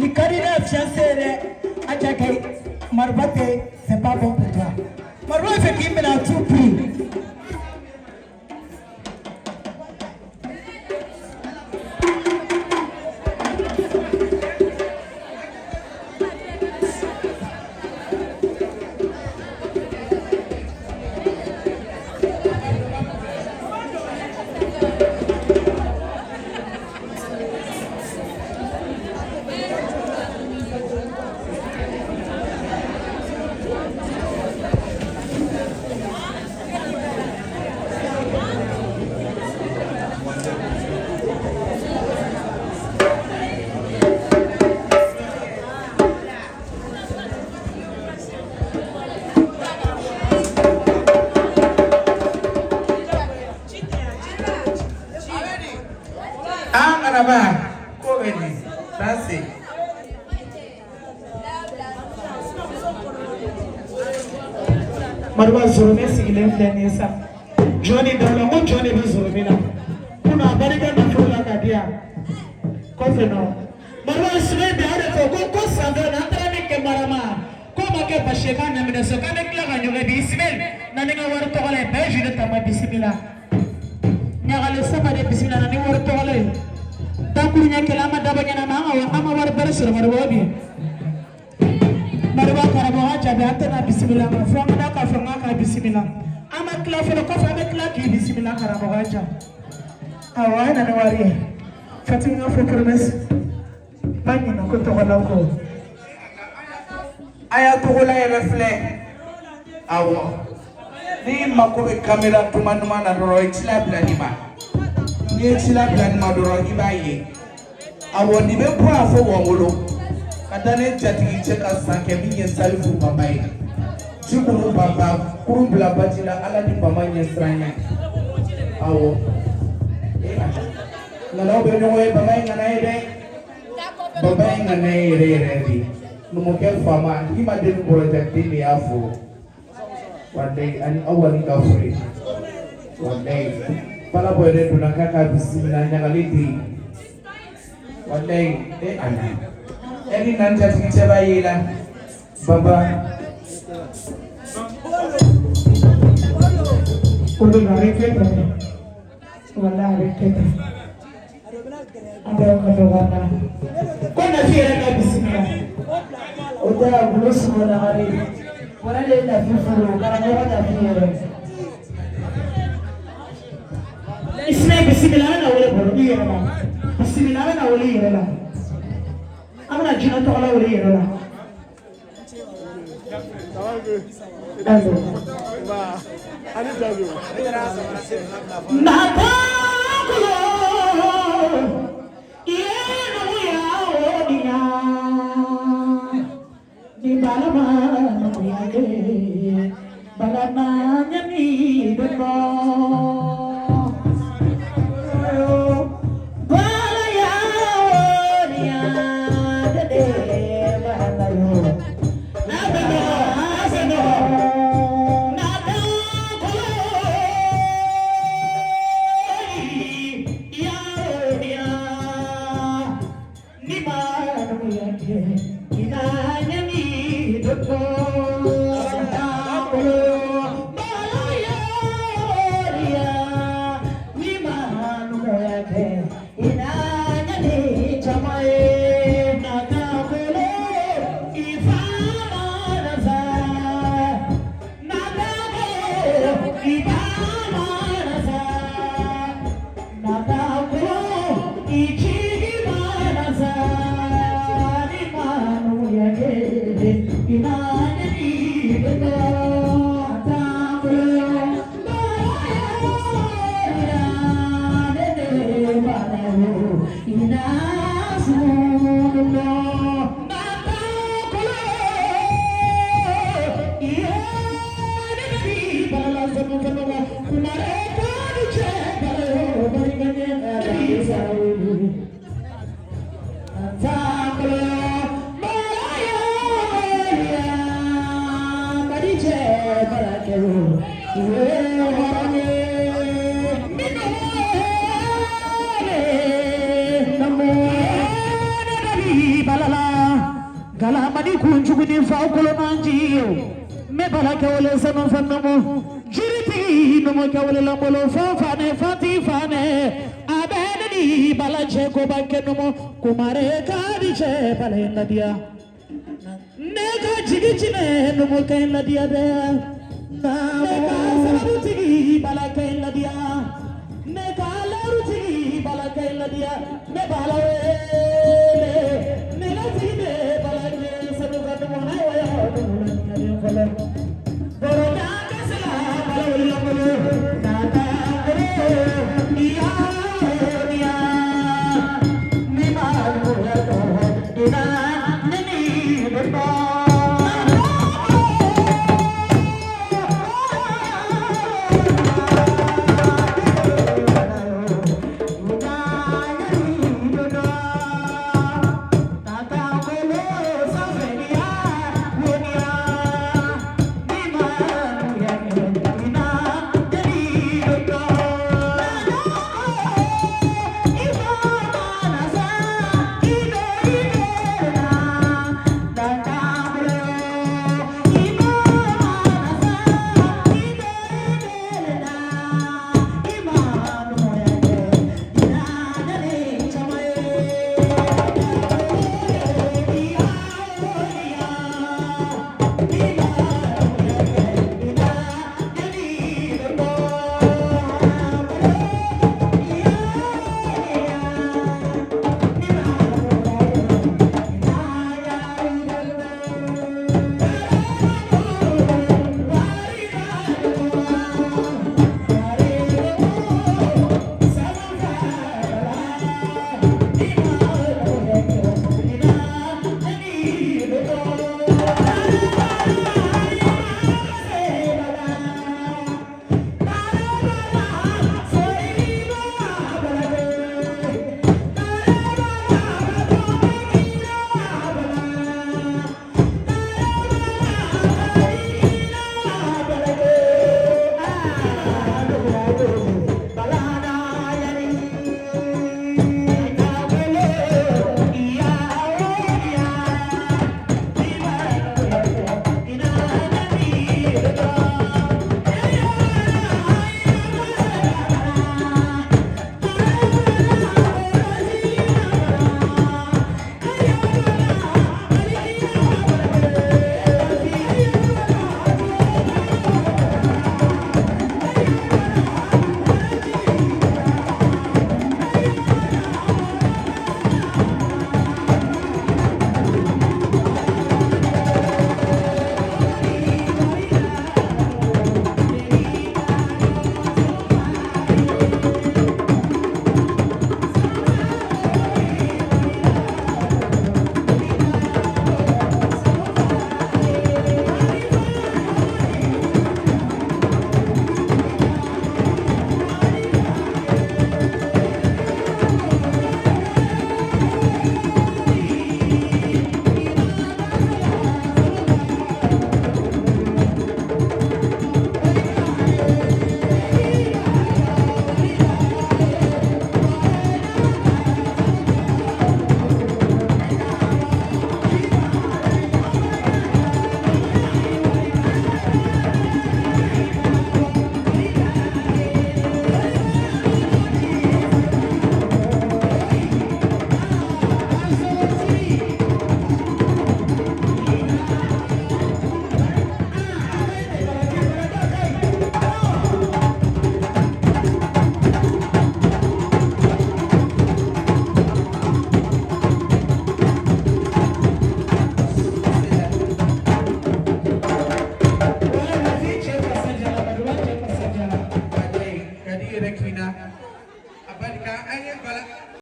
Nicarina fiancée, Adjake, Marbate, c'est pas bon pour toi. Marwa fait qu'il me l'a tout pris. Marwa Zorome sigilem denisa. Johnny Dolo, Johnny Zoromina. Kuna bariga na fula kadia. Kofe no. Marwa Zorome de ade ko sanga na trani ke marama. Ko make pasheka na mina so kane kla ganyo ke bismil. Nani nga war to kale be jile tama bismillah. Nya kale sama de bismillah nani war to kale. Takunya kelama dabanya na manga wa ama war bersur marwa bi. Marwa karabaha jabe atana bismillah ma fanga ka fanga ka bismillah ama kla fela ko fa kla ki bismillah karabaha ja awana na wari fatinga fo promise bani na ko to wala ko aya to wala ya refle awo ni makobe kamera tumanuma na ro itla planima ni itla planima do ro ibaye awo ni be po afo wonwolo kadane jatigi cheka sanke minye salfu babai chukuru baba kurubla bajila ala di bama nyesranya awo ngalo be no we babai nganae re numo ke fama hima de project ni afu one day ani awali ka free one day pala boy de tunakaka bismillah nyagaliti one day ana Any nanja tikicheba yela baba Udu nariketa wala reketa Ado kadowana Kuna fiera na bismillah Uda bulusu wala hari Wala lenda fifuru Karangoha da fiera Isme bismillah na wale bolu yela Bismillah na wale yela Amna jina to ala wali yela. Ba, ani dalu. Na takulo. Yenu ya odiya. Di balama muyage. Balama nyani demo. Galamani kunjuguni faukolo manjiyo. Me balake wale sanu fannamo. Jiriti numo kawale lambolo fane fati fane. Abedani balache ko banke numo kumare kadiche balenda dia. Nega jigichine numo kainla dia de. Nega sarabutigi balake la dia. Nega laruti balake la dia. Me balawe.